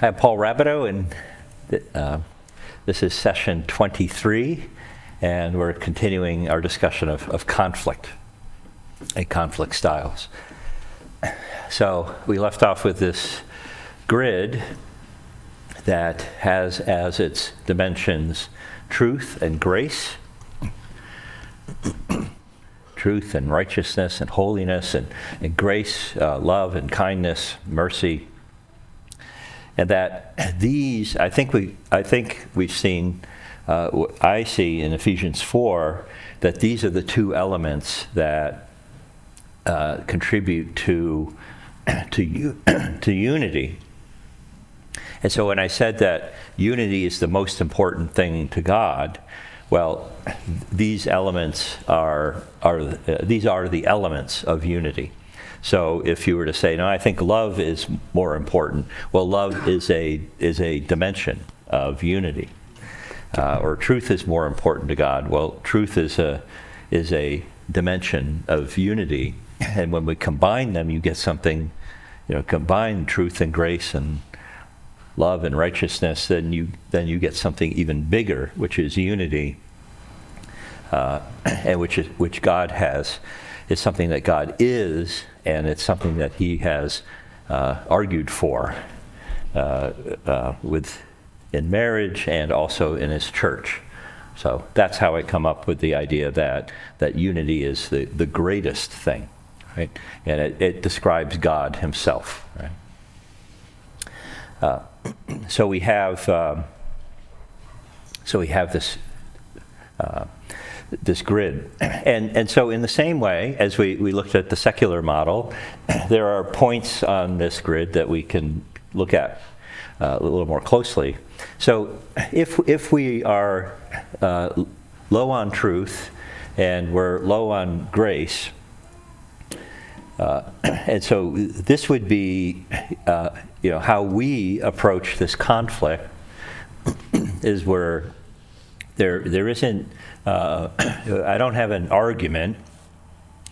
Hi, I'm Paul Rabideau, and this is session 23, and we're continuing our discussion of conflict and conflict styles. So we left off with this grid that has as its dimensions truth and grace, truth and righteousness and holiness, and grace, love and kindness, mercy. And that these, I think we've seen, I see in Ephesians 4, that these are the two elements that contribute to unity. And so when I said that unity is the most important thing to God, well, these elements are the elements of unity. So if you were to say, no, I think love is more important, well, love is a dimension of unity. Or truth is more important to God. Well, truth is a dimension of unity. And when we combine them, you get something, combine truth and grace and love and righteousness, then you get something even bigger, which is unity, and which God has. It's something that God is, and it's something that He has argued for in marriage and also in His church. So that's how I come up with the idea that unity is the greatest thing, right? And it describes God Himself, right? So we have this grid. And so in the same way, as we looked at the secular model, there are points on this grid that we can look at a little more closely. So if we are low on truth and we're low on grace, and so this would be how we approach this conflict is where there isn't I don't have an argument.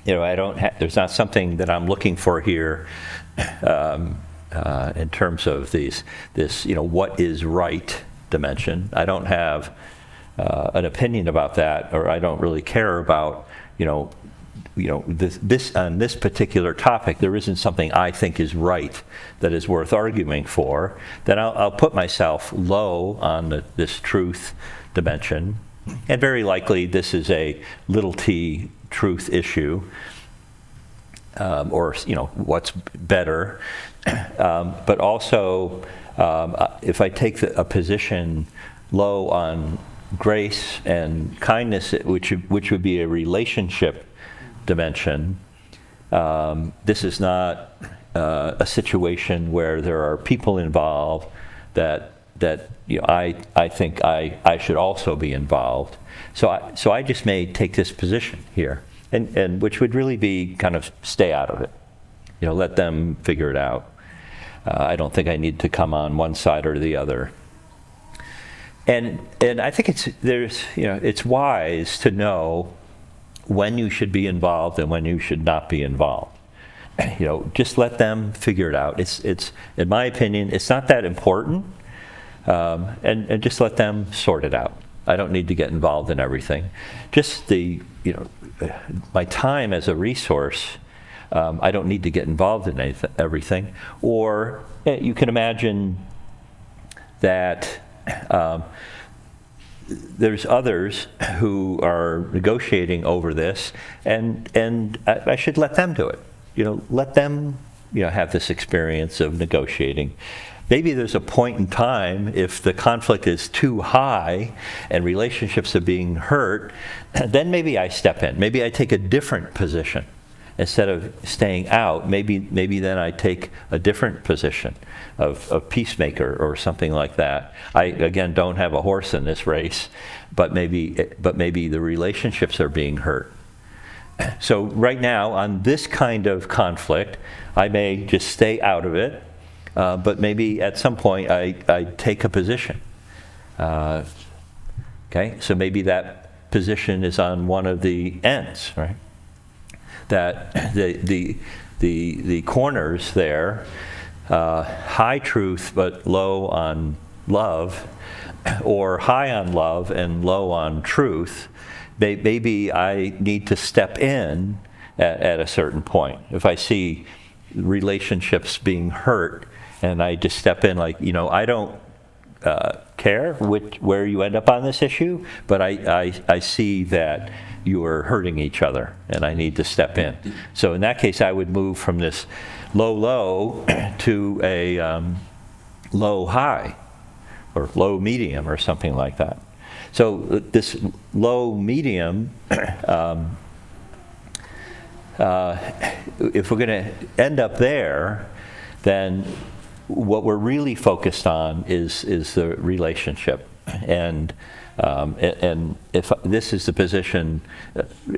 There's not something that I'm looking for here in terms of this what is right dimension. I don't have an opinion about that, or I don't really care about this on this particular topic. There isn't something I think is right that is worth arguing for. Then I'll put myself low on this truth dimension. And very likely this is a little t truth issue, or what's better. But also, if I take a position low on grace and kindness, which would be a relationship dimension, this is not a situation where there are people involved that I think I should also be involved. So I just may take this position here, and which would really be kind of stay out of it. Let them figure it out. I don't think I need to come on one side or the other. And I think it's wise to know when you should be involved and when you should not be involved. Just let them figure it out. It's in my opinion, it's not that important. And just let them sort it out. I don't need to get involved in everything. Just my time as a resource, I don't need to get involved in everything. Or you can imagine that there's others who are negotiating over this, and I should let them do it. Let them have this experience of negotiating. Maybe there's a point in time, if the conflict is too high and relationships are being hurt, then maybe I step in. Maybe I take a different position. Instead of staying out, maybe then I take a different position of peacemaker or something like that. I, again, don't have a horse in this race, but maybe the relationships are being hurt. So right now, on this kind of conflict, I may just stay out of it. But maybe at some point I take a position. Okay, so maybe that position is on one of the ends, right? That the corners there high truth but low on love, or high on love and low on truth, maybe I need to step in at a certain point. If I see relationships being hurt, and I just step in like, I don't care where you end up on this issue, but I see that you are hurting each other, and I need to step in. So in that case, I would move from this low to a low-high, or low-medium, or something like that. So this low-medium, if we're going to end up there, then what we're really focused on is the relationship. And if this is the position,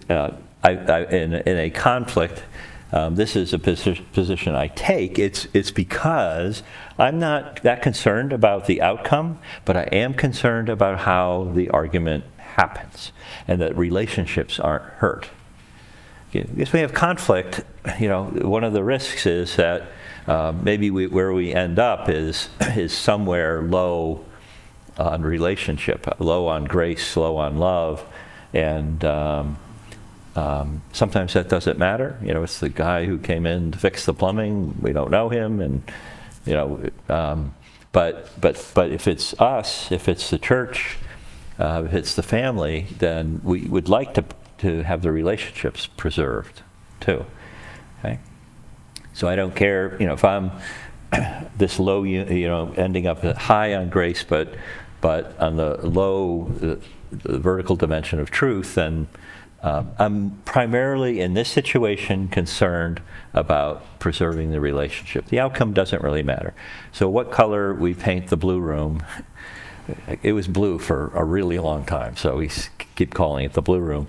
in a conflict, this is a position I take. It's because I'm not that concerned about the outcome, but I am concerned about how the argument happens, and that relationships aren't hurt. If we have conflict, one of the risks is that maybe where we end up is somewhere low on relationship, low on grace, low on love, and sometimes that doesn't matter. It's the guy who came in to fix the plumbing. We don't know him, and but if it's us, if it's the church, if it's the family, then we would like to have the relationships preserved too. Okay. So I don't care, if I'm this low, ending up high on grace, but on the low, the vertical dimension of truth, then I'm primarily in this situation concerned about preserving the relationship. The outcome doesn't really matter. So what color we paint the blue room, it was blue for a really long time, so we keep calling it the blue room.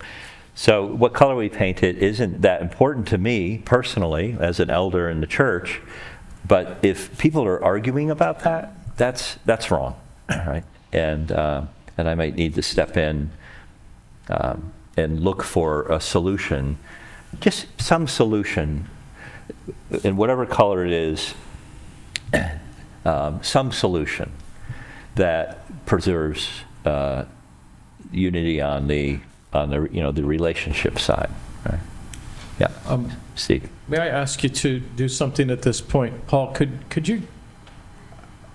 So what color we paint it isn't that important to me personally as an elder in the church, but if people are arguing about that, that's wrong, right? And I might need to step in and look for a solution, just some solution, in whatever color it is, some solution that preserves unity on the the relationship side. Right? Yeah. Steve. May I ask you to do something at this point, Paul? Could you?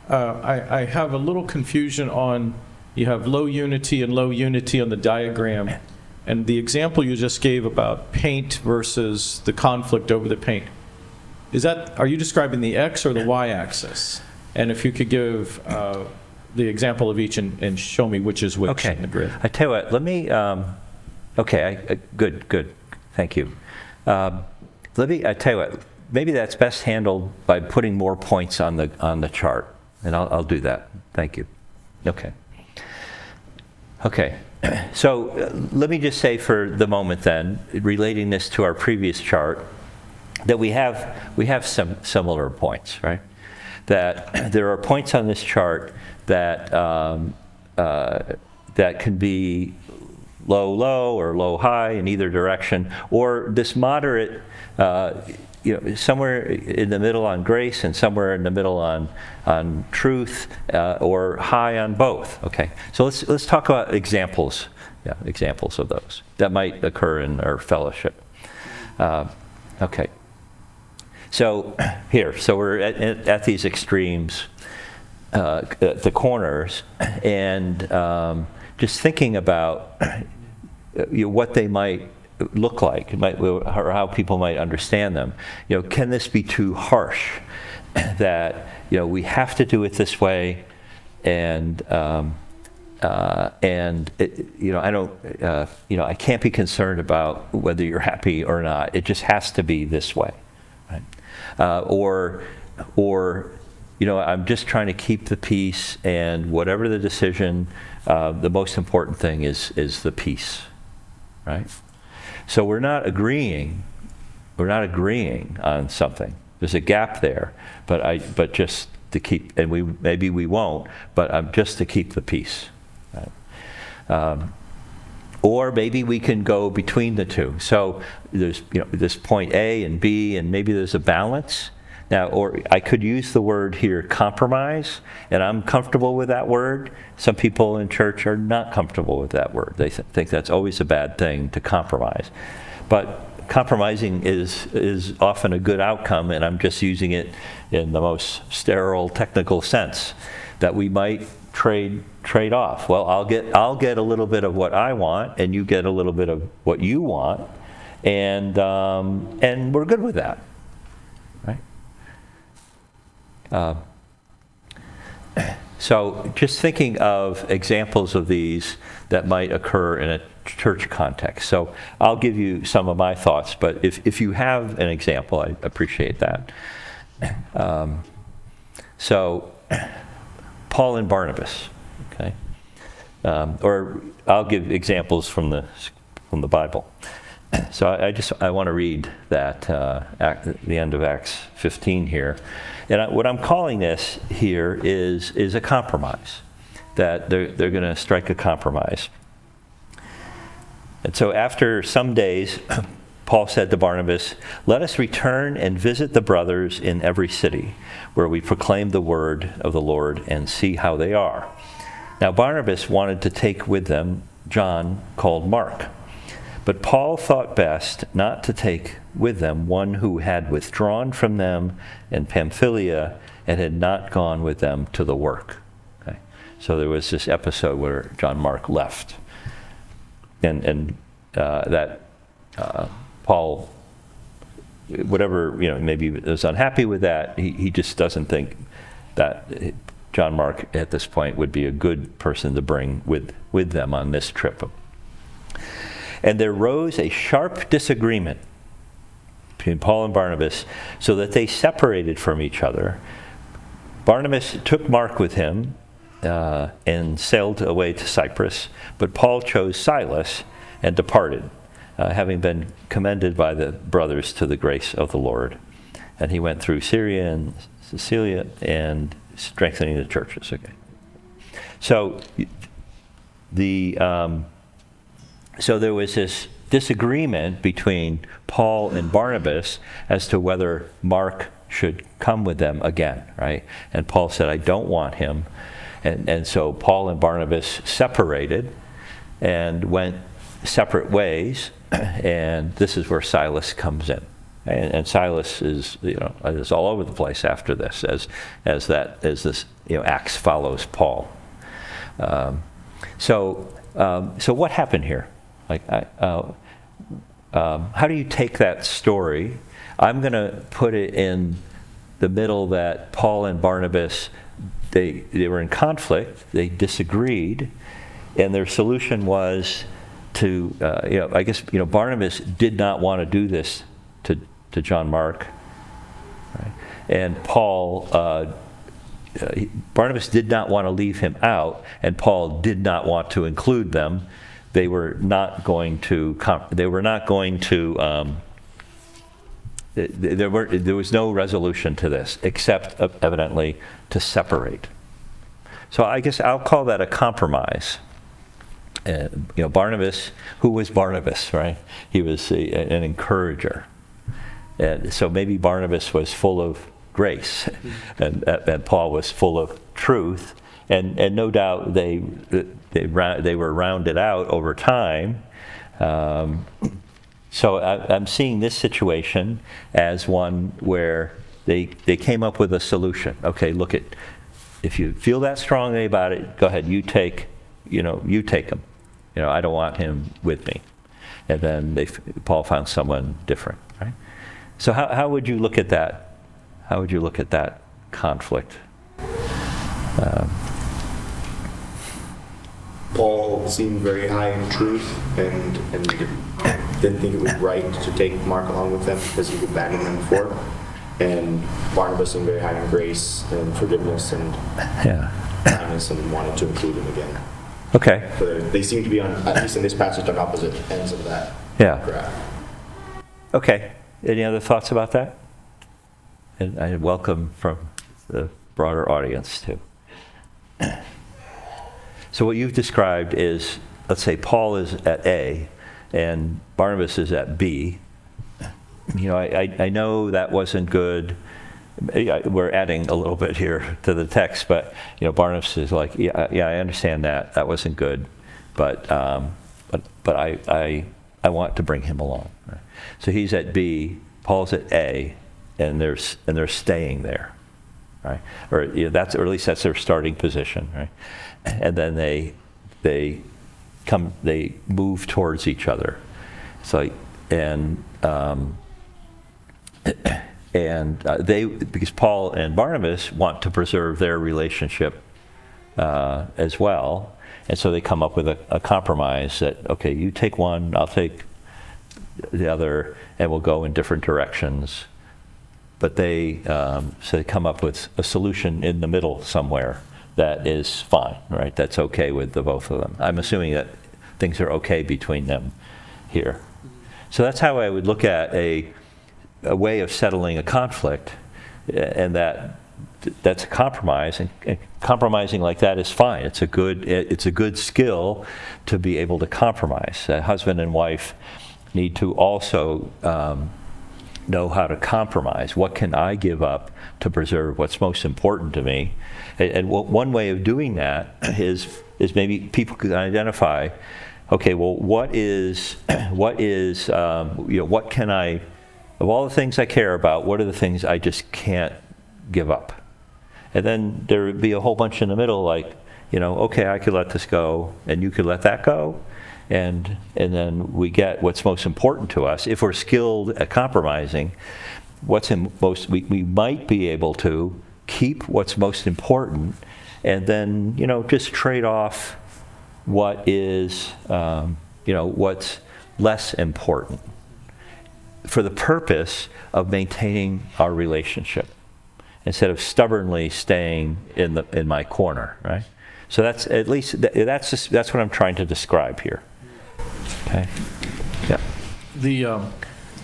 I have a little confusion on, you have low unity and low unity on the diagram, and the example you just gave about paint versus the conflict over the paint. Are you describing the X or the Y axis? And if you could give the example of each and show me which is which in the grid. I tell you what, let me, good, thank you. I tell you what, maybe that's best handled by putting more points on the chart, and I'll do that. Thank you. Okay. So let me just say for the moment then, relating this to our previous chart, that we have some similar points, right? That there are points on this chart that that can be low or low-high in either direction, or this moderate, somewhere in the middle on grace and somewhere in the middle on truth, or high on both. Okay, so let's talk about examples. Yeah, examples of those that might occur in our fellowship. Okay. So we're at these extremes, at the corners, and just thinking about what they might look like, or how people might understand them. Can this be too harsh? That we have to do it this way, and I don't, I can't be concerned about whether you're happy or not. It just has to be this way. Right? Or I'm just trying to keep the peace, and whatever the decision, the most important thing is the peace, right? So we're not agreeing on something. There's a gap there, but just to keep, and maybe we won't, but just to keep the peace, right? Or maybe we can go between the two. So there's this point A and B, and maybe there's a balance. Now, or I could use the word here, compromise, and I'm comfortable with that word. Some people in church are not comfortable with that word. They think that's always a bad thing, to compromise. But compromising is often a good outcome, and I'm just using it in the most sterile technical sense, that we might trade off. Well, I'll get a little bit of what I want, and you get a little bit of what you want, and we're good with that, right? So just thinking of examples of these that might occur in a church context. So I'll give you some of my thoughts, but if you have an example, I appreciate that. So Paul and Barnabas, okay? Or I'll give examples from the Bible. So I want to read that the end of Acts 15 here, and what I'm calling this here is a compromise, that they're going to strike a compromise. And so after some days, Paul said to Barnabas, "Let us return and visit the brothers in every city, where we proclaim the word of the Lord and see how they are." Now Barnabas wanted to take with them John, called Mark. But Paul thought best not to take with them one who had withdrawn from them in Pamphylia and had not gone with them to the work. Okay? So there was this episode where John Mark left. And that Paul, whatever, maybe was unhappy with that, he just doesn't think that John Mark at this point would be a good person to bring with them on this trip. And there rose a sharp disagreement between Paul and Barnabas, so that they separated from each other. Barnabas took Mark with him and sailed away to Cyprus, but Paul chose Silas and departed, having been commended by the brothers to the grace of the Lord. And he went through Syria and Cilicia and strengthening the churches. Okay. So so there was this disagreement between Paul and Barnabas as to whether Mark should come with them again, right? And Paul said, "I don't want him." And so Paul and Barnabas separated and went separate ways, and this is where Silas comes in. And Silas is all over the place after this, as this Acts follows Paul. So what happened here? How do you take that story? I'm going to put it in the middle that Paul and Barnabas, they were in conflict, they disagreed, and their solution was to, Barnabas did not want to do this to John Mark, right? And Barnabas did not want to leave him out, and Paul did not want to include them. There was no resolution to this, except evidently to separate. So I guess I'll call that a compromise. Barnabas, who was Barnabas, right? He was an encourager. And so maybe Barnabas was full of grace, and Paul was full of truth, and no doubt they were rounded out over time. So I'm seeing this situation as one where they came up with a solution. Okay, look, if you feel that strongly about it, go ahead, you take him. I don't want him with me. And then Paul found someone different, right? So how would you look at that? How would you look at that conflict? Paul seemed very high in truth and didn't think it was right to take Mark along with them because he abandoned him before. And Barnabas seemed very high in grace and forgiveness and kindness and wanted to include him again. Okay. So they seem to be, at least in this passage, on opposite ends of that graph. Okay. Any other thoughts about that? And I welcome from the broader audience too. So what you've described is, let's say Paul is at A and Barnabas is at B. I know that wasn't good. we're adding a little bit here to the text, but Barnabas is like, yeah, I understand that wasn't good, but I want to bring him along. Right? So he's at B, Paul's at A, and they're staying there, right? Or or at least that's their starting position, right? And then they move towards each other. It's like because Paul and Barnabas want to preserve their relationship as well, and so they come up with a compromise that, okay, you take one, I'll take the other, and we'll go in different directions. But they come up with a solution in the middle somewhere that is fine, right? That's okay with the both of them. I'm assuming that things are okay between them here. So that's how I would look at a way of settling a conflict, and that's a compromise, and compromising like that is fine. It's a good skill to be able to compromise. A husband and wife need to also know how to compromise. What can I give up to preserve what's most important to me? And one way of doing that is maybe people could identify, okay, well, what can I, of all the things I care about, what are the things I just can't give up? And then there would be a whole bunch in the middle, like, okay, I could let this go, and you could let that go, and then we get what's most important to us. If we're skilled at compromising, we might be able to keep what's most important, and then just trade off what is what's less important, for the purpose of maintaining our relationship, instead of stubbornly staying in my corner, right? So that's what I'm trying to describe here. Okay. Yeah.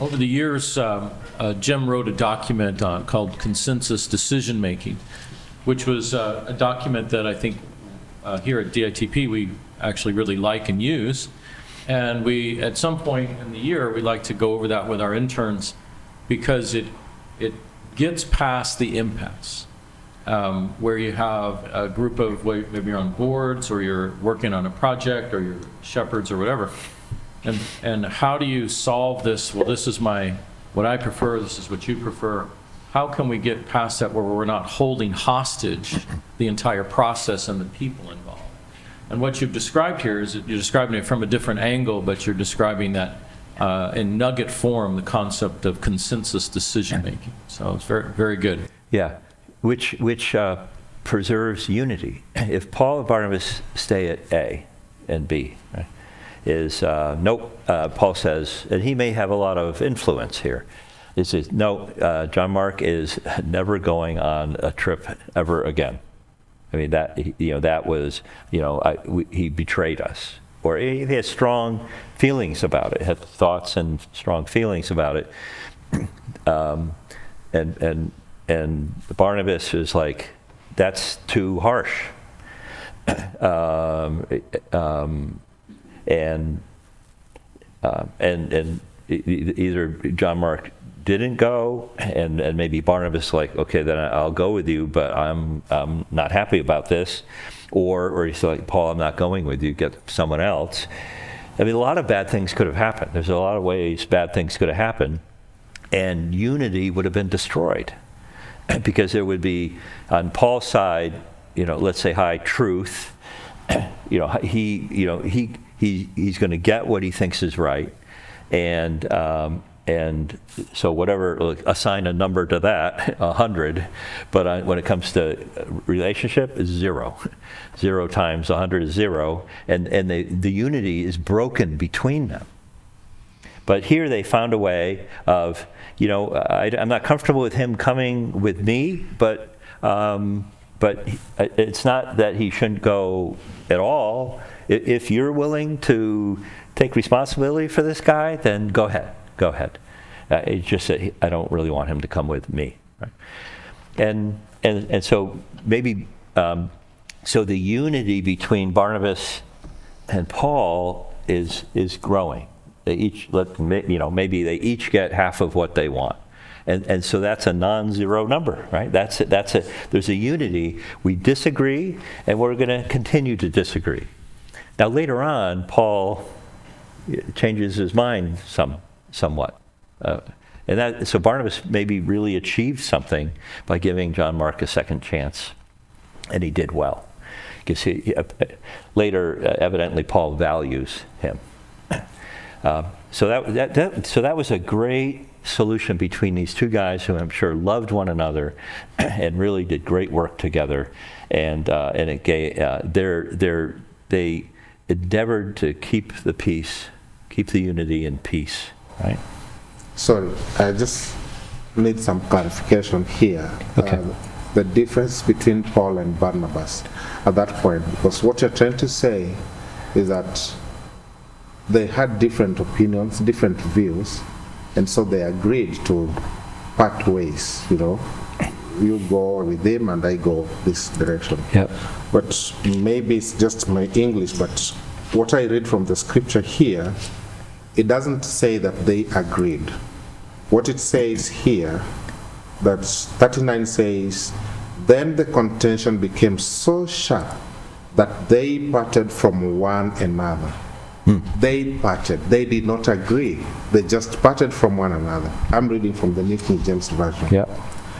Over the years, Jim wrote a document called Consensus Decision Making, which was a document that I think here at DITP we actually really like and use. And we, at some point in the year, we like to go over that with our interns, because it gets past the impasse, where you have a group of, maybe you're on boards, or you're working on a project, or you're shepherds or whatever. And how do you solve this? Well, this is what I prefer, this is what you prefer. How can we get past that, where we're not holding hostage the entire process and the people involved? And what you've described here is that you're describing it from a different angle, but you're describing that in nugget form, the concept of consensus decision making. So it's very, very good. Yeah, which preserves unity. If Paul and Barnabas stay at A and B, right, Paul says, and he may have a lot of influence here, John Mark is never going on a trip ever again. I mean, that was, he betrayed us, or he has strong feelings about it, had thoughts and strong feelings about it, and Barnabas is like, that's too harsh, and either John Mark didn't go, and maybe Barnabas like, okay, then I'll go with you, but I'm not happy about this, or he's like, Paul, I'm not going with you, get someone else. I mean, a lot of bad things could have happened. There's a lot of ways bad things could have happened, and unity would have been destroyed, because there would be, on Paul's side, let's say high truth, he's going to get what he thinks is right, and so whatever, assign a number to that, 100, but when it comes to relationship, it's 0. 0 times 100 is 0, and the unity is broken between them. But here they found a way of, I'm not comfortable with him coming with me, but it's not that he shouldn't go at all. If you're willing to take responsibility for this guy, then go ahead. It's just that I don't really want him to come with me, right? And so maybe so the unity between Barnabas and Paul is growing. They each maybe they each get half of what they want, And so that's a non-zero number, right? There's a unity. We disagree, and we're going to continue to disagree. Now, later on, Paul changes his mind somewhat. So Barnabas maybe really achieved something by giving John Mark a second chance, and he did well. Because later, evidently, Paul values him. So that was a great solution between these two guys who I'm sure loved one another and really did great work together, and it gave, they endeavored to keep the peace, keep the unity and peace, right? Sorry, I just need some clarification here. Okay. The difference between Paul and Barnabas at that point, because what you're trying to say is that they had different opinions, different views, and so they agreed to part ways, You go with him and I go this direction. Yep. But maybe it's just my English, but what I read from the scripture here, it doesn't say that they agreed. What it says here, that 39 says, then the contention became so sharp that they parted from one another. They parted. They did not agree. They just parted from one another. I'm reading from the New King James Version. Yeah.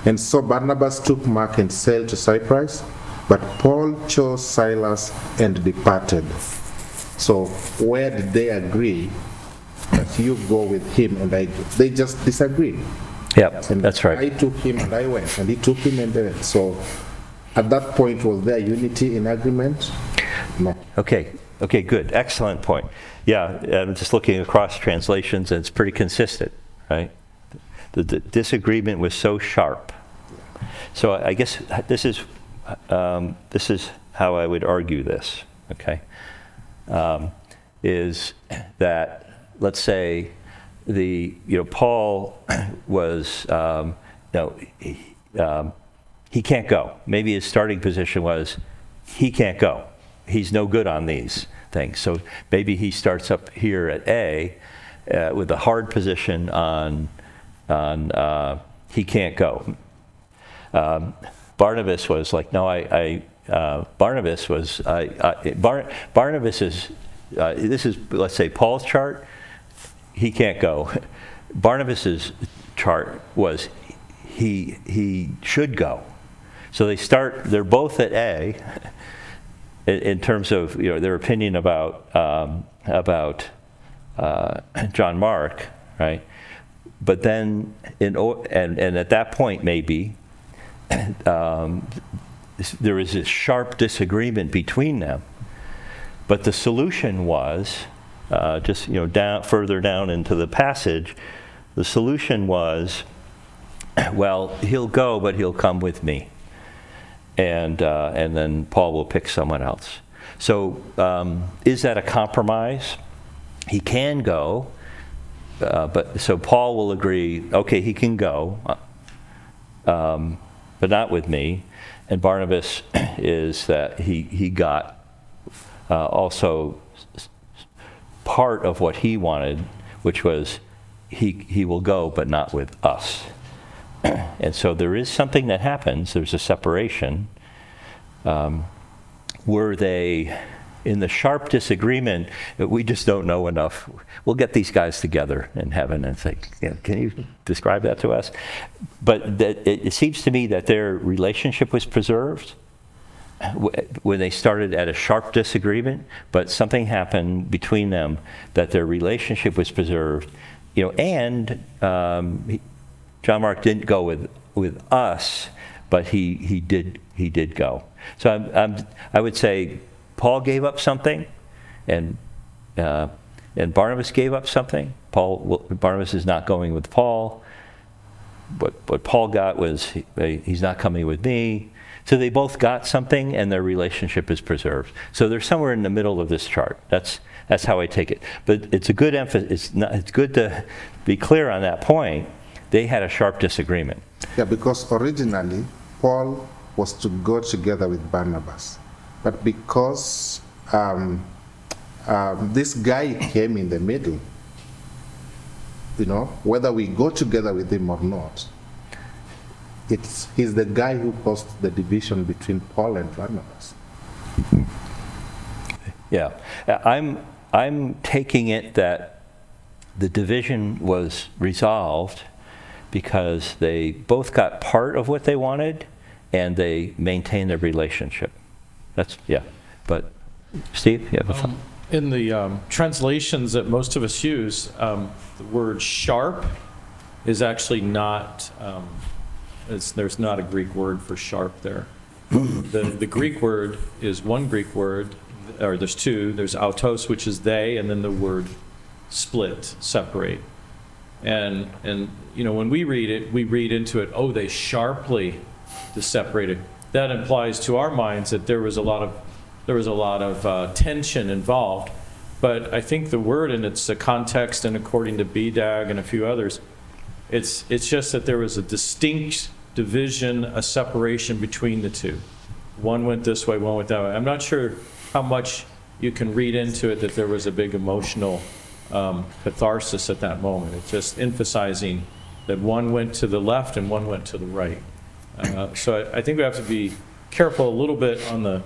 And so Barnabas took Mark and sailed to Cyprus, but Paul chose Silas and departed. So where did they agree that you go with him and I go? They just disagreed. Yeah, And that's right. I took him and I went, and he took him and they went. So at that point, was there unity in agreement? No. Okay, good. Excellent point. Yeah, I'm just looking across translations, and it's pretty consistent, right? The disagreement was so sharp. So I guess this is how I would argue this, okay? Is that, let's say, Paul was, he can't go. Maybe his starting position was, he can't go. He's no good on these things. So maybe he starts up here at A with a hard position on he can't go. Barnabas was like, no, Barnabas is, this is, let's say, Paul's chart. He can't go. Barnabas's chart was he should go. So they're both at A in terms of their opinion about John Mark, right? But then and at that point maybe there was this sharp disagreement between them. But the solution was further down into the passage. The solution was, well, he'll go, but he'll come with me. And then Paul will pick someone else. So is that a compromise? He can go, but so Paul will agree, okay, he can go, but not with me. And Barnabas is that he got also part of what he wanted, which was he will go, but not with us. And so there is something that happens. There's a separation. Were they in the sharp disagreement that we just don't know enough? We'll get these guys together in heaven and say, can you describe that to us? But it seems to me that their relationship was preserved when they started at a sharp disagreement, but something happened between them that their relationship was preserved. And John Mark didn't go with us, but he did go. So I would say Paul gave up something, and Barnabas gave up something. Barnabas is not going with Paul. What Paul got was he's not coming with me. So they both got something, and their relationship is preserved. So they're somewhere in the middle of this chart. That's how I take it. But it's a good emphasis. It's good to be clear on that point. They had a sharp disagreement. Yeah, because originally Paul was to go together with Barnabas, but because this guy came in the middle, whether we go together with him or not, he's the guy who caused the division between Paul and Barnabas. Yeah, I'm taking it that the division was resolved because they both got part of what they wanted and they maintained their relationship. But Steve, you have a thought? In the translations that most of us use, the word sharp is actually not, there's not a Greek word for sharp there. The Greek word is one Greek word, or there's two. There's autos, which is they, and then the word split, separate. And when we read it, we read into it, oh, they sharply separated. That implies to our minds that there was a lot of tension involved. But I think the word in its context, and according to BDAG and a few others, it's just that there was a distinct division, a separation between the two. One went this way, one went that way. I'm not sure how much you can read into it that there was a big emotional catharsis at that moment. It's just emphasizing that one went to the left and one went to the right. So I think we have to be careful a little bit on the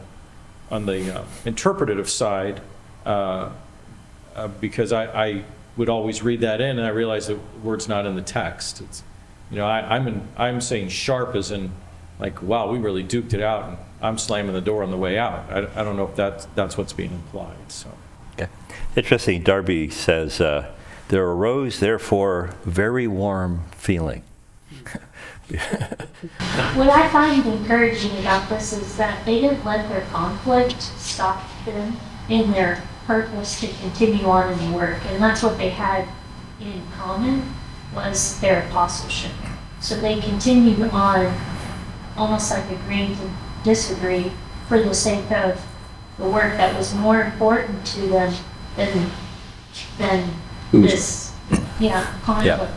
interpretative side, because I would always read that in, and I realize the word's not in the text. It's, I'm saying sharp as in, like, wow, we really duked it out, and I'm slamming the door on the way out. I don't know if that's what's being implied. So. Okay. Interesting. Darby says, there arose, therefore, very warm feeling. What I find encouraging about this is that they didn't let their conflict stop them in their purpose to continue on in the work. And that's what they had in common, was their apostleship. So they continued on, almost like agreeing to disagree for the sake of the work that was more important to them than this conflict. Yeah.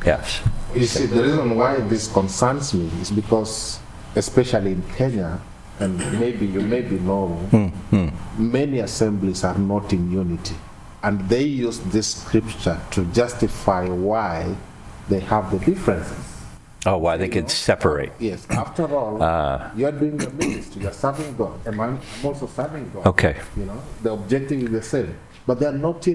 Yes. You see, the reason why this concerns me is because, especially in Kenya, and maybe you know, many assemblies are not in unity. And they use this scripture to justify why they have the differences. Oh, why they could separate. Yes, after all, you're doing the ministry, you're serving God, and I'm also serving God. Okay. The objective is the same. But they're not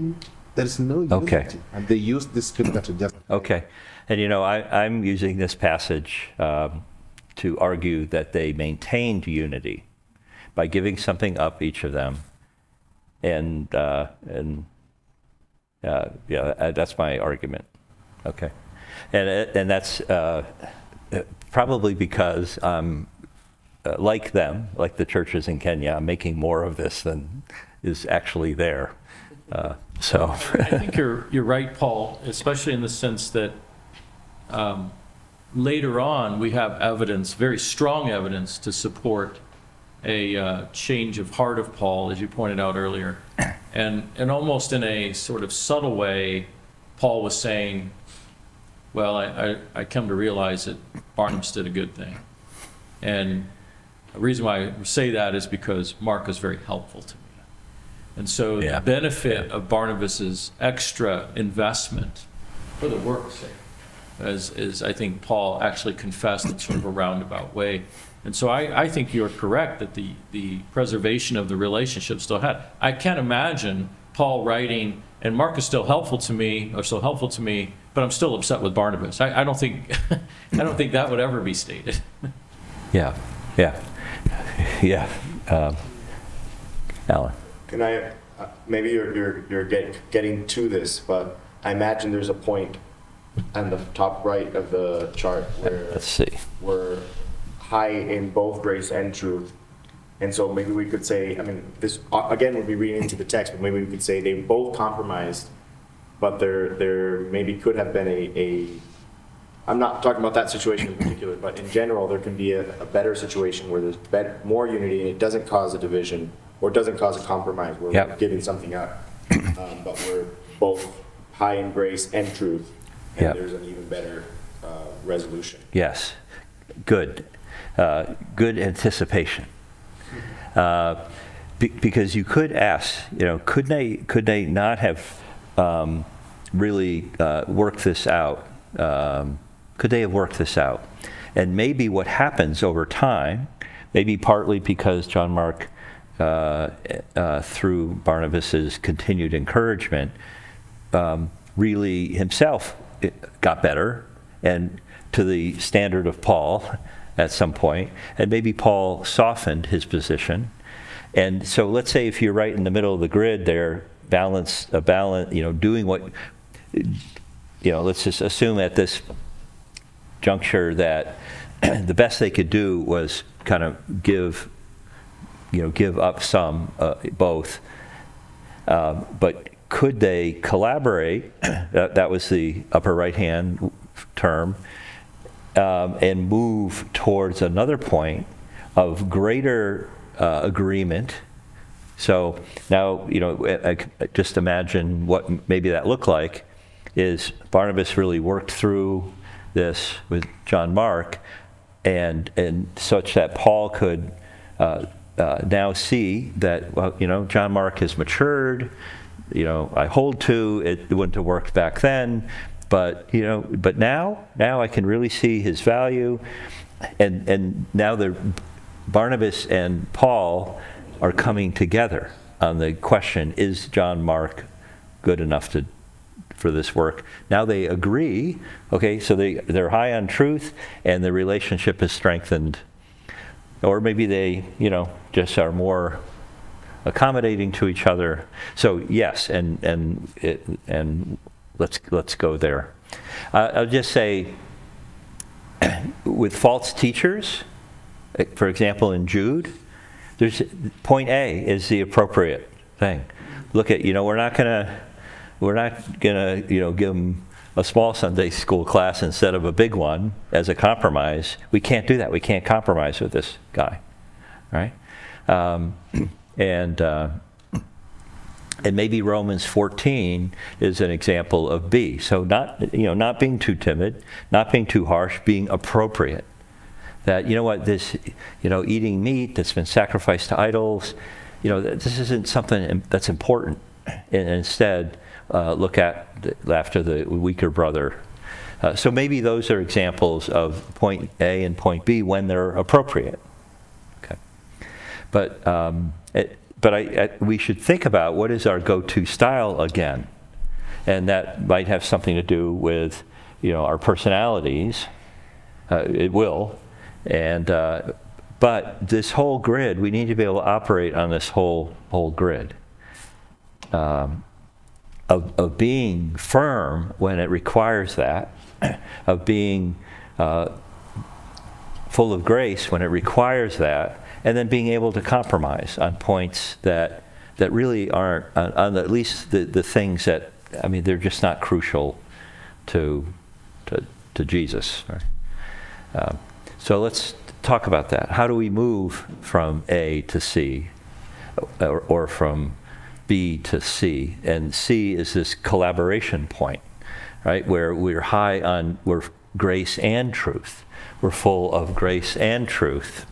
there's no unity. Okay. And they use this scripture to justify. Okay. And I'm using this passage to argue that they maintained unity by giving something up, each of them. And that's my argument. Okay. And that's probably because I'm like them, like the churches in Kenya, I'm making more of this than is actually there. I think you're right, Paul, especially in the sense that later on we have evidence, very strong evidence, to support a change of heart of Paul, as you pointed out earlier. And almost in a sort of subtle way, Paul was saying, well, I come to realize that Barnabas did a good thing. And the reason why I say that is because Mark was very helpful to me. And so the benefit of Barnabas's extra investment for the work's sake, as I think Paul actually confessed in sort of a roundabout way. And so I think you're correct that the preservation of the relationship still had. I can't imagine Paul writing, and Mark is still helpful to me, but I'm still upset with Barnabas. I don't think that would ever be stated. Yeah. Alan. Can I, maybe you're getting to this, but I imagine there's a point on the top right of the chart where Let's see. we're high in both grace and truth. And so maybe we could say, this again would be reading into the text, but maybe we could say they both compromised, but there maybe could have been I'm not talking about that situation in particular, but in general, there can be a better situation where there's more unity and it doesn't cause a division, or it doesn't cause a compromise where we're giving something up, but we're both high in grace and truth, and there's an even better resolution. Yes, good anticipation. Because you could ask, could they not have really work this out? Could they have worked this out? And maybe what happens over time, maybe partly because John Mark, through Barnabas's continued encouragement, really himself got better, and to the standard of Paul at some point, and maybe Paul softened his position. And so let's say if you're right in the middle of the grid there, doing what, let's just assume at this juncture that the best they could do was kind of give up some, both. But could they collaborate? That was the upper right-hand term, and move towards another point of greater agreement. So now, just imagine what maybe that looked like is Barnabas really worked through this with John Mark, and such that Paul could now see that, John Mark has matured. I hold to it. It wouldn't have worked back then, but now I can really see his value, and now Barnabas and Paul are coming together on the question: is John Mark good enough for this work? Now they agree. Okay, so they're high on truth, and the relationship is strengthened. Or maybe they, just are more accommodating to each other. So yes, and let's go there. I'll just say, with false teachers, for example, in Jude, there's point A is the appropriate thing. Look at, we're not gonna give them a small Sunday school class instead of a big one as a compromise. We can't do that. We can't compromise with this guy, right? And maybe Romans 14 is an example of B. So not being too timid, not being too harsh, being appropriate. That, this, eating meat that's been sacrificed to idols, this isn't something that's important. And instead, look after the weaker brother. So maybe those are examples of point A and point B when they're appropriate. Okay. But we should think about what is our go-to style again. And that might have something to do with, our personalities. It will. And but this whole grid, we need to be able to operate on this whole grid. Of being firm when it requires that, of being full of grace when it requires that, and then being able to compromise on points that really aren't, on at least the things that, they're just not crucial to Jesus. Right? So let's talk about that. How do we move from A to C, or from B to C? And C is this collaboration point, right? Where we're grace and truth. We're full of grace and truth.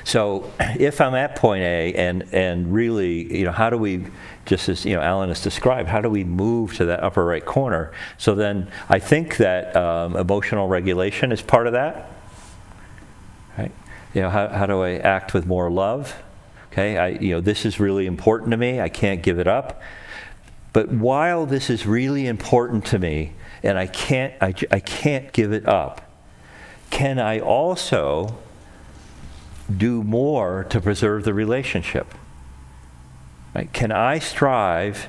So if I'm at point A and really, how do we, just as Alan has described, how do we move to that upper right corner? So then I think that emotional regulation is part of that, right? How do I act with more love? Okay, this is really important to me. I can't give it up. But while this is really important to me, and I can't give it up, can I also do more to preserve the relationship? Right? Can I strive,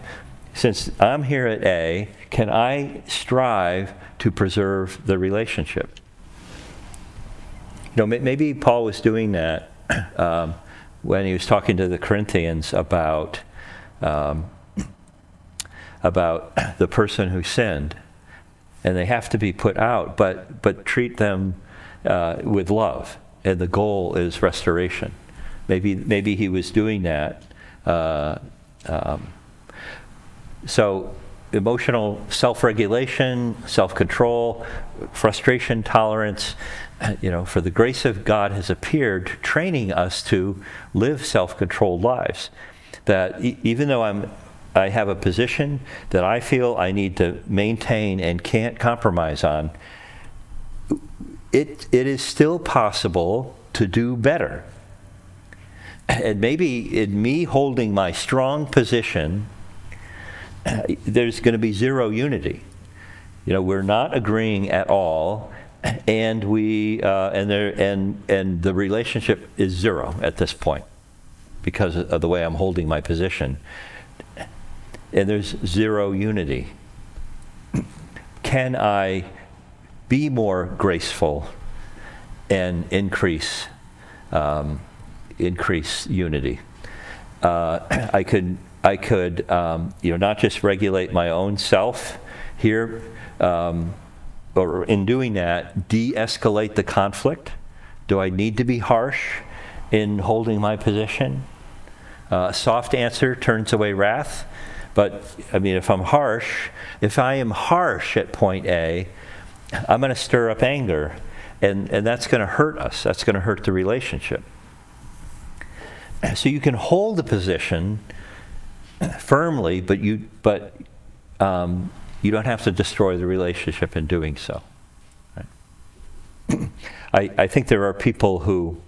since I'm here at A, can I strive to preserve the relationship? Maybe Paul was doing that when he was talking to the Corinthians about the person who sinned, and they have to be put out, but treat them with love, and the goal is restoration. Maybe he was doing that. So emotional self-regulation, self-control, frustration tolerance, for the grace of God has appeared, training us to live self-controlled lives. That even though I'm I have a position that I feel I need to maintain and can't compromise on, it is still possible to do better. And maybe in me holding my strong position, there's going to be zero unity. We're not agreeing at all, and and the relationship is zero at this point because of the way I'm holding my position. And there's zero unity. Can I be more graceful and increase unity? I could not just regulate my own self here, or in doing that, de-escalate the conflict. Do I need to be harsh in holding my position? A soft answer turns away wrath. But, if I am harsh at point A, I'm going to stir up anger, and that's going to hurt us. That's going to hurt the relationship. So you can hold the position firmly, but you don't have to destroy the relationship in doing so. Right? I think there are people who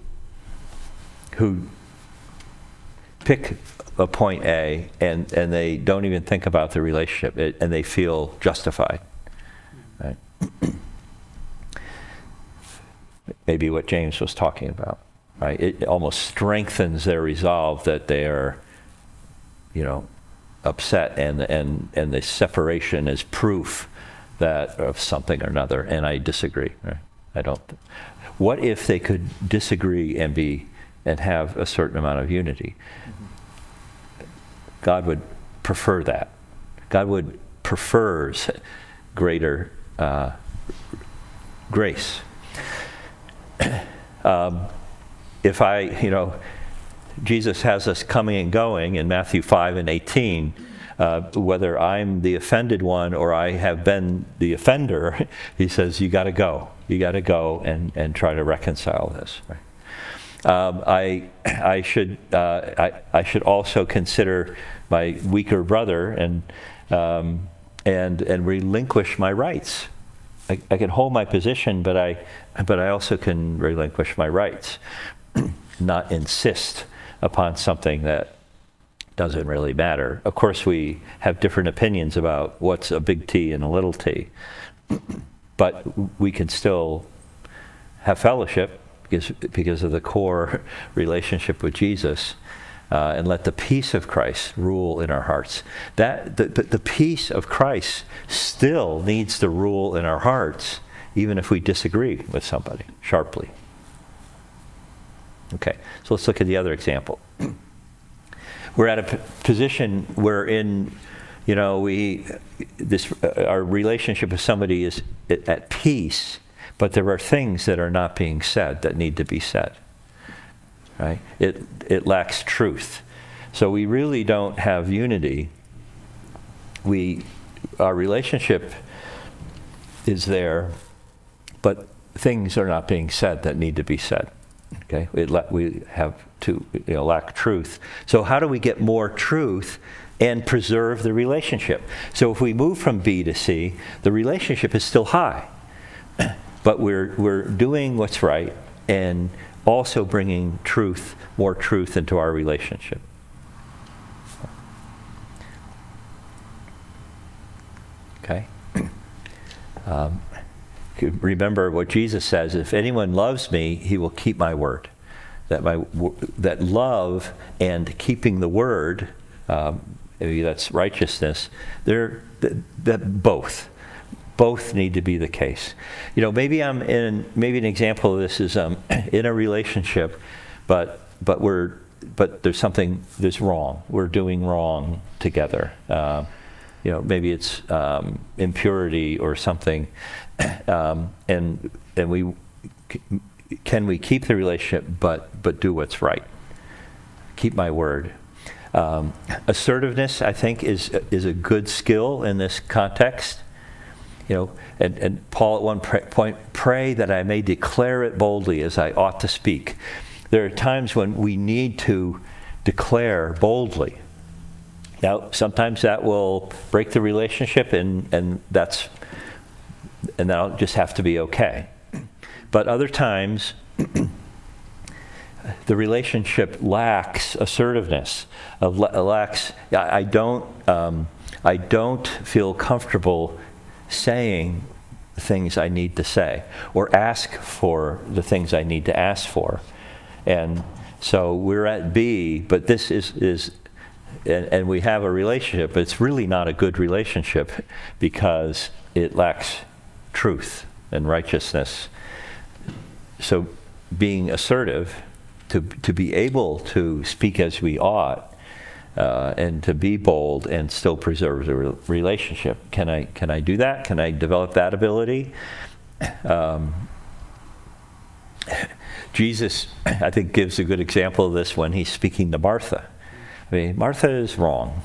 pick a point A and they don't even think about the relationship, and they feel justified. Right? Maybe what James was talking about. Right? It almost strengthens their resolve that they are, upset, and the separation is proof that of something or another. And I disagree. Right? I don't. What if they could disagree and have a certain amount of unity? God would prefer that. God prefers greater grace. If Jesus has us coming and going in Matthew 5 and 18, whether I'm the offended one or I have been the offender, he says, you got to go. You got to go and try to reconcile this. Right? I should also consider my weaker brother and relinquish my rights. I can hold my position, but I also can relinquish my rights, not insist upon something that doesn't really matter. Of course, we have different opinions about what's a big T and a little t, but we can still have fellowship because of the core relationship with Jesus, and let the peace of Christ rule in our hearts. The peace of Christ still needs to rule in our hearts, even if we disagree with somebody sharply. Okay, so let's look at the other example. We're at a position where our relationship with somebody is at peace, but there are things that are not being said that need to be said. Right? It lacks truth. So we really don't have unity. Our relationship is there, but things are not being said that need to be said. Okay? We have to lack truth. So how do we get more truth and preserve the relationship? So if we move from B to C, the relationship is still high, but we're doing what's right and also bringing more truth into our relationship. Okay? Remember what Jesus says, if anyone loves me, he will keep my word. That love and keeping the word, maybe that's righteousness, both need to be the case. Maybe maybe an example of this is in a relationship, but there's wrong. We're doing wrong together. Maybe it's impurity or something, and can we keep the relationship but do what's right? Keep my word. Assertiveness, I think, is a good skill in this context. And Paul at one point, pray that I may declare it boldly as I ought to speak. There are times when we need to declare boldly. Now, sometimes that will break the relationship, and that'll just have to be okay. But other times, the relationship lacks assertiveness. I don't feel comfortable saying the things I need to say, or ask for the things I need to ask for. And so we're at B, but this is and we have a relationship, but it's really not a good relationship because it lacks truth and righteousness. So being assertive, to be able to speak as we ought, and to be bold and still preserve the relationship. Can I do that? Can I develop that ability? Jesus, I think, gives a good example of this when he's speaking to Martha. I mean, Martha is wrong,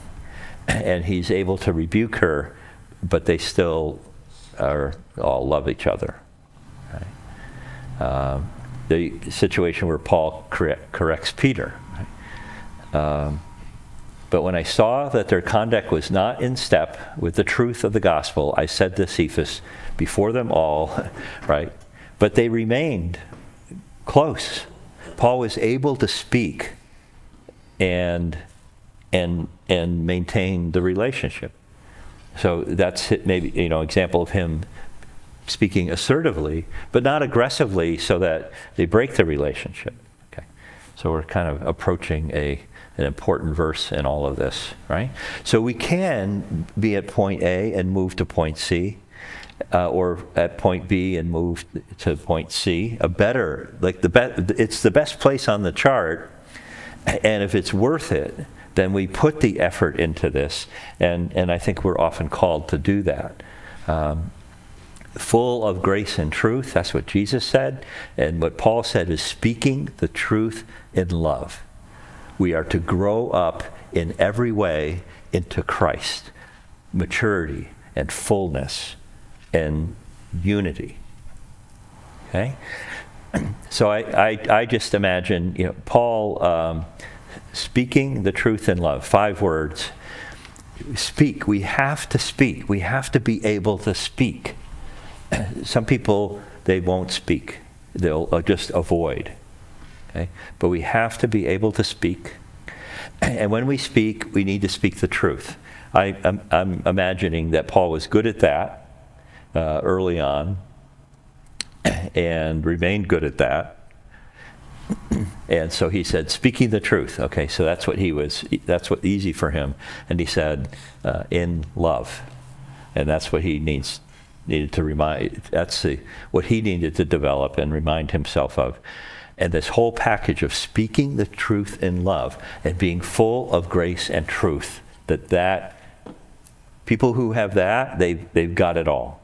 and he's able to rebuke her, but they still all love each other. Right? The situation where Paul corrects Peter. Right? But when I saw that their conduct was not in step with the truth of the gospel, I said to Cephas before them all, right? But they remained close. Paul was able to speak and maintain the relationship. So that's maybe example of him speaking assertively, but not aggressively, so that they break the relationship. Okay, so we're kind of approaching an important verse in all of this, right? So we can be at point A and move to point C, or at point B and move to point C. It's the best place on the chart, and if it's worth it, then we put the effort into this, and I think we're often called to do that. Full of grace and truth, that's what Jesus said, and what Paul said is speaking the truth in love. We are to grow up in every way into Christ, maturity and fullness and unity. Okay? So I just imagine Paul speaking the truth in love. 5 words. Speak. We have to speak. We have to be able to speak. Some people, they won't speak. They'll just avoid. Okay? But we have to be able to speak. And when we speak, we need to speak the truth. I'm imagining that Paul was good at that early on and remained good at that. And so he said, speaking the truth. Okay, so that's what easy for him. And he said, in love. And that's what he needed to remind, what he needed to develop and remind himself of. And this whole package of speaking the truth in love and being full of grace and truth, that people who have that, they've got it all.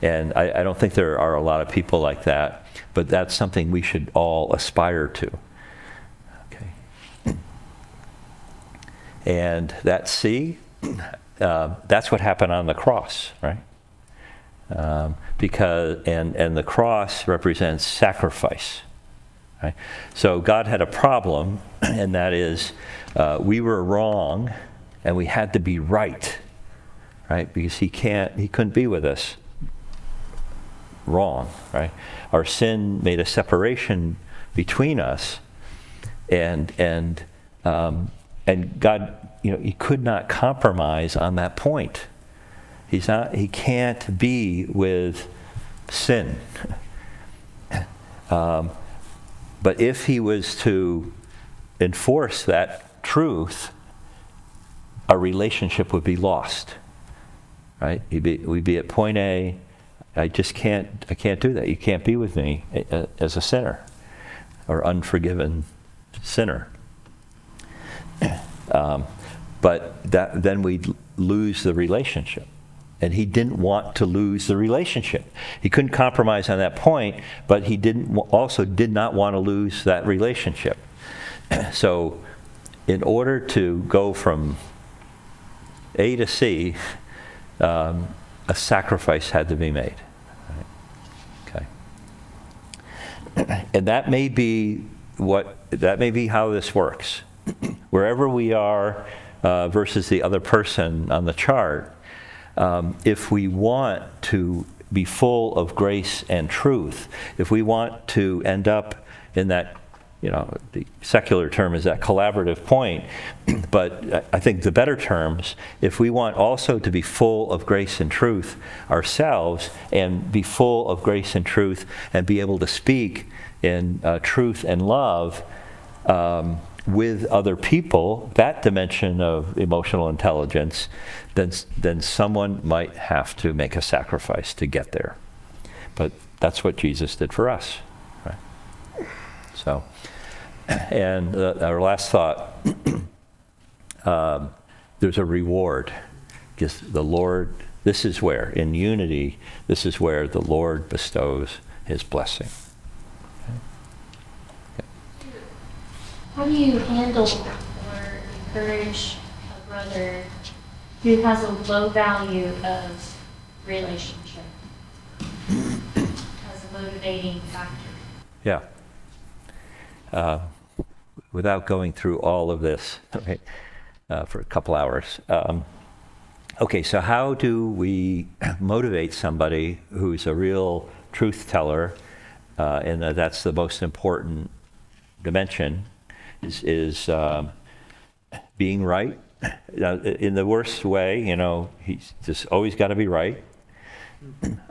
And I don't think there are a lot of people like that, but that's something we should all aspire to. Okay. And that C, that's what happened on the cross, right? Because the cross represents sacrifice. Right? So God had a problem, and that is we were wrong, and we had to be right, right? Because he couldn't be with us wrong, right? Our sin made a separation between us, and God, he could not compromise on that point. He can't be with sin. But if he was to enforce that truth, our relationship would be lost, right? We'd be at point A. I can't do that. You can't be with me as a sinner or unforgiven sinner. But then we'd lose the relationship. And he didn't want to lose the relationship. He couldn't compromise on that point, but he also did not want to lose that relationship. So in order to go from A to C, a sacrifice had to be made. Okay. And that may be how this works. Wherever we are, versus the other person on the chart, if we want to be full of grace and truth, if we want to end up in that, the secular term is that collaborative point, but I think the better terms, if we want also to be full of grace and truth ourselves, and be full of grace and truth, and be able to speak in truth and love with other people, that dimension of emotional intelligence, then someone might have to make a sacrifice to get there. But that's what Jesus did for us, right? So, and our last thought, there's a reward. Because the Lord, this is where, in unity, this is where the Lord bestows his blessing. How do you handle or encourage a brother who has a low value of relationship as a motivating factor? Yeah. Without going through all of this, right, for a couple hours. Okay, so how do we motivate somebody who's a real truth teller, and that's the most important dimension, is being right. In the worst way, he's just always got to be right.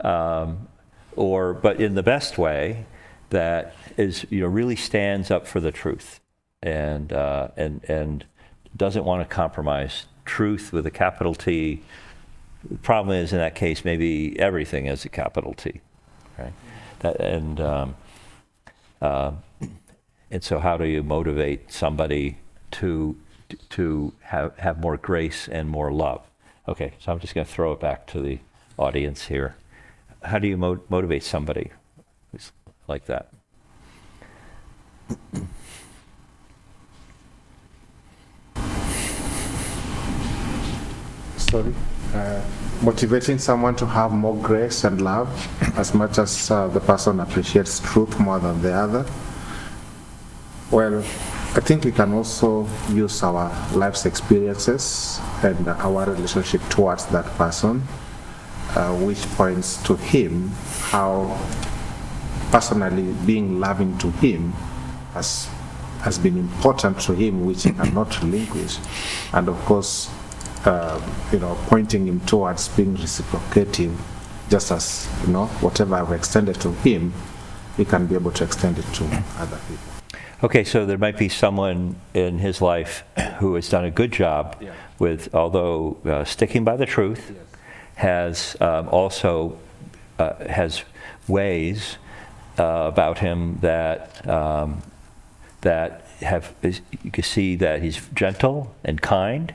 But in the best way, that is, really stands up for the truth, and doesn't want to compromise truth with a capital T. The problem is, in that case, maybe everything is a capital T, right? And so how do you motivate somebody to have more grace and more love? Okay, so I'm just going to throw it back to the audience here. How do you motivate somebody who's like that? Sorry. Motivating someone to have more grace and love, as much as the person appreciates truth more than the other. Well, I think we can also use our life's experiences and our relationship towards that person, which points to him how personally being loving to him has been important to him, which he cannot relinquish. And of course, pointing him towards being reciprocative, just as, whatever I've extended to him, he can be able to extend it to other people. Okay, so there might be someone in his life who has done a good job with, although sticking by the truth, has also has ways about him that you can see that he's gentle and kind.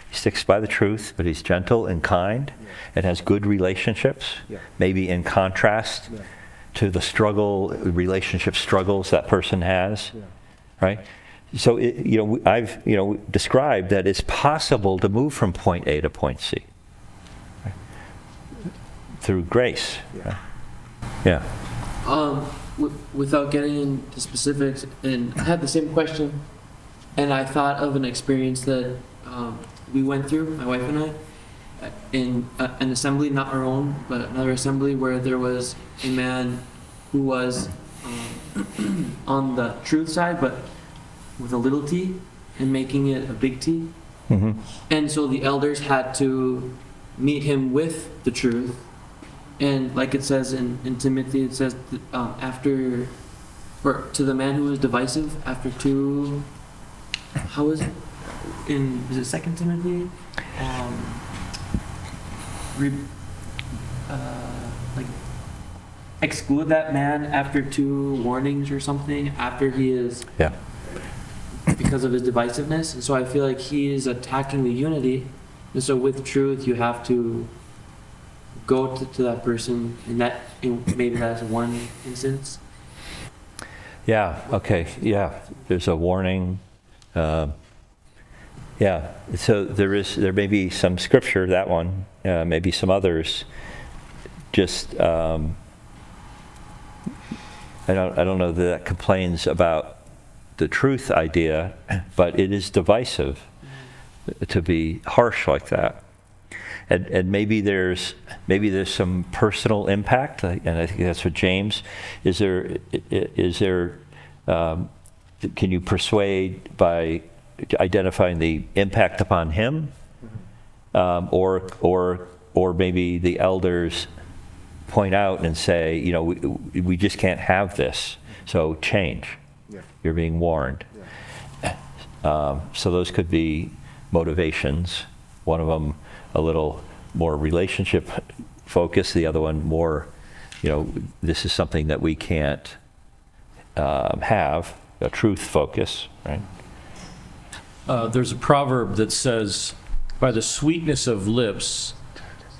He sticks by the truth, but he's gentle and kind, and has good relationships, maybe in contrast to the relationship struggles that person has, right? So, I've, described that it's possible to move from point A to point C, right? Through grace. Right? Yeah. Without getting into specifics, and I had the same question, and I thought of an experience that we went through, my wife and I, in an assembly, not our own, but another assembly, where there was a man who was on the truth side, but with a little t, and making it a big T. Mm-hmm. And so the elders had to meet him with the truth. And like it says in Timothy, it says after, or to the man who was divisive, after two, how is it? Is it 2 Timothy? Like exclude that man after 2 warnings or something, after he is, because of his divisiveness. And so I feel like he is attacking the unity. And so with truth, you have to go to that person, and maybe that's one instance. Yeah, okay, yeah. There's a warning. So there may be some scripture, that one, maybe some others. Just I don't know that complains about the truth idea, but it is divisive. to be harsh like that. And maybe there's some personal impact, and I think that's what James, is there, can you persuade by identifying the impact upon him? Or maybe the elders point out and say, we just can't have this, so change. Yeah. You're being warned. Yeah. So those could be motivations. One of them a little more relationship focused, the other one more, this is something that we can't have, a truth focus, right? There's a proverb that says, by the sweetness of lips,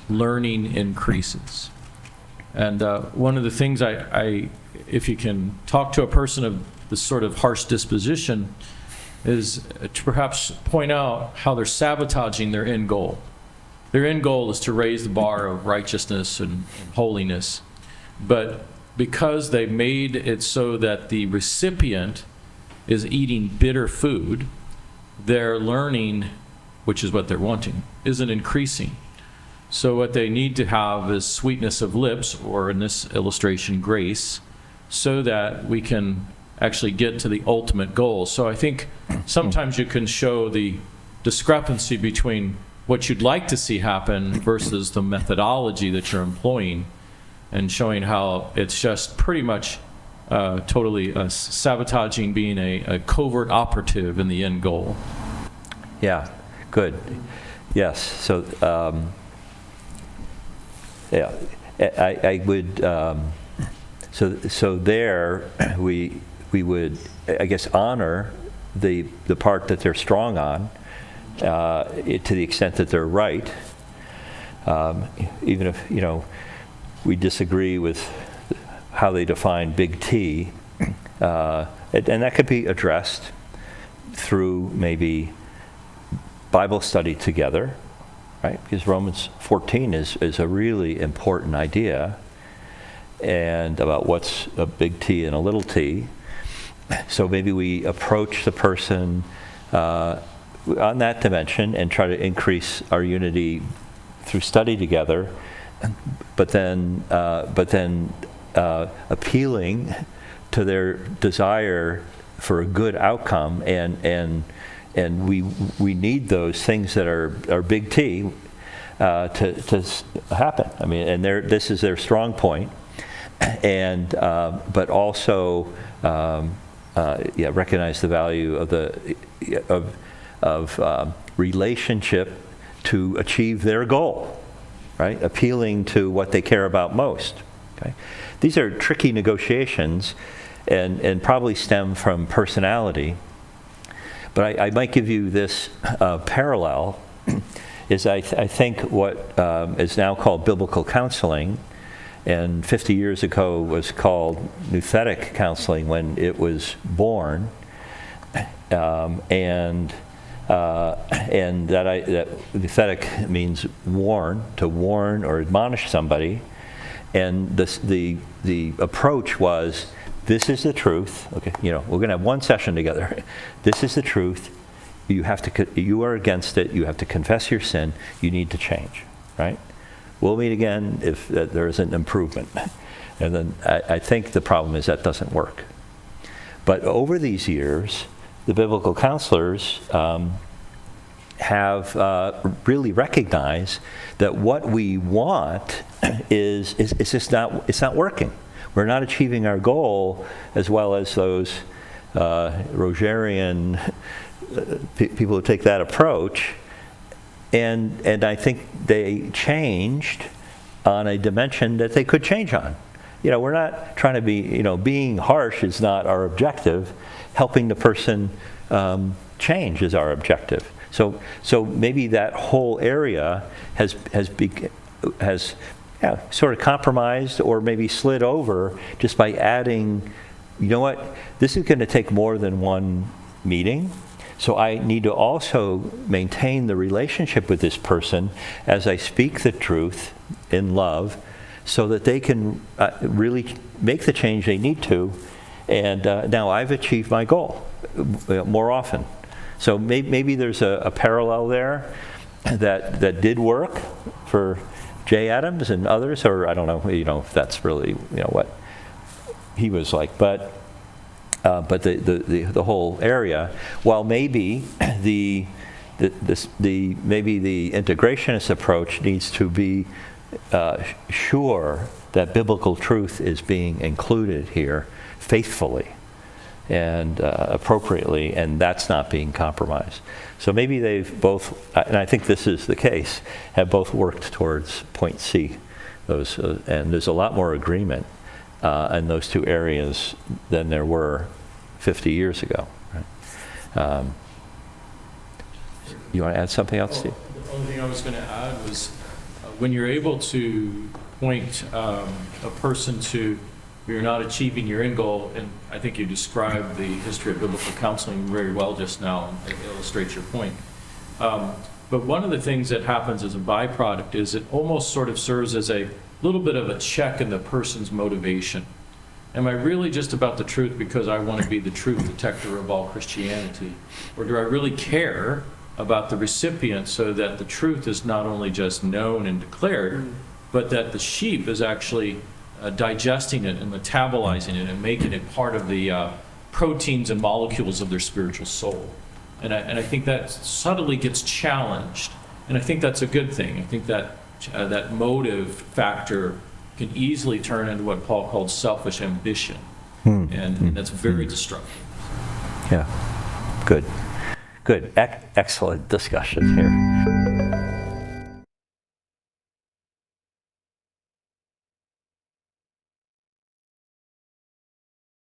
learning increases. And one of the things if you can talk to a person of this sort of harsh disposition, is to perhaps point out how they're sabotaging their end goal. Their end goal is to raise the bar of righteousness and holiness. But because they made it so that the recipient is eating bitter food, their learning, which is what they're wanting, isn't increasing. So what they need to have is sweetness of lips, or in this illustration, grace, so that we can actually get to the ultimate goal. So I think sometimes you can show the discrepancy between what you'd like to see happen versus the methodology that you're employing, and showing how it's just pretty much totally sabotaging, being a covert operative in the end goal. Yeah, good. Yes, so yeah, I would, so there we would, I guess, honor the part that they're strong on, to the extent that they're right, even if, we disagree with how they define big T, and that could be addressed through maybe Bible study together, right? Because Romans 14 is a really important idea, and about what's a big T and a little t. So maybe we approach the person on that dimension and try to increase our unity through study together, but then appealing to their desire for a good outcome, and we need those things that are big T to happen. I mean, and this is their strong point, and but also recognize the value of relationship to achieve their goal, right? Appealing to what they care about most. Okay, these are tricky negotiations, and probably stem from personality. But I might give you this parallel, is I think what is now called biblical counseling, and 50 years ago was called nouthetic counseling when it was born, and that nouthetic means warn, to warn or admonish somebody, and the approach was, this is the truth. Okay, we're going to have one session together. This is the truth. You are against it. You have to confess your sin. You need to change, right? We'll meet again if there is an improvement. And then I think the problem is that doesn't work. But over these years, the biblical counselors have really recognized that what we want is just not working. We're not achieving our goal as well as those Rogerian people who take that approach. And I think they changed on a dimension that they could change on. We're not trying to be, being harsh is not our objective. Helping the person change is our objective. So maybe that whole area has sort of compromised, or maybe slid over just by adding, this is going to take more than one meeting. So I need to also maintain the relationship with this person as I speak the truth in love, so that they can really make the change they need to. And now I've achieved my goal more often. So maybe there's a parallel there that did work for Jay Adams and others, or I don't know, if that's really, what he was like. But the whole area, while maybe the integrationist approach needs to be sure that biblical truth is being included here faithfully and appropriately, and that's not being compromised. So maybe they've both, and I think this is the case, have both worked towards point C. And there's a lot more agreement in those two areas than there were 50 years ago. Right? You want to add something else, Steve? The only thing I was going to add was when you're able to point a person to you're not achieving your end goal, and I think you described the history of biblical counseling very well just now, and it illustrates your point. But one of the things that happens as a byproduct is it almost sort of serves as a little bit of a check in the person's motivation. Am I really just about the truth because I want to be the truth detector of all Christianity? Or do I really care about the recipient so that the truth is not only just known and declared, but that the sheep is actually digesting it and metabolizing it and making it part of the proteins and molecules of their spiritual soul. And I think that subtly gets challenged, and I think that's a good thing. I think that that motive factor can easily turn into what Paul called selfish ambition, and that's very destructive. Yeah, good. Excellent discussion here.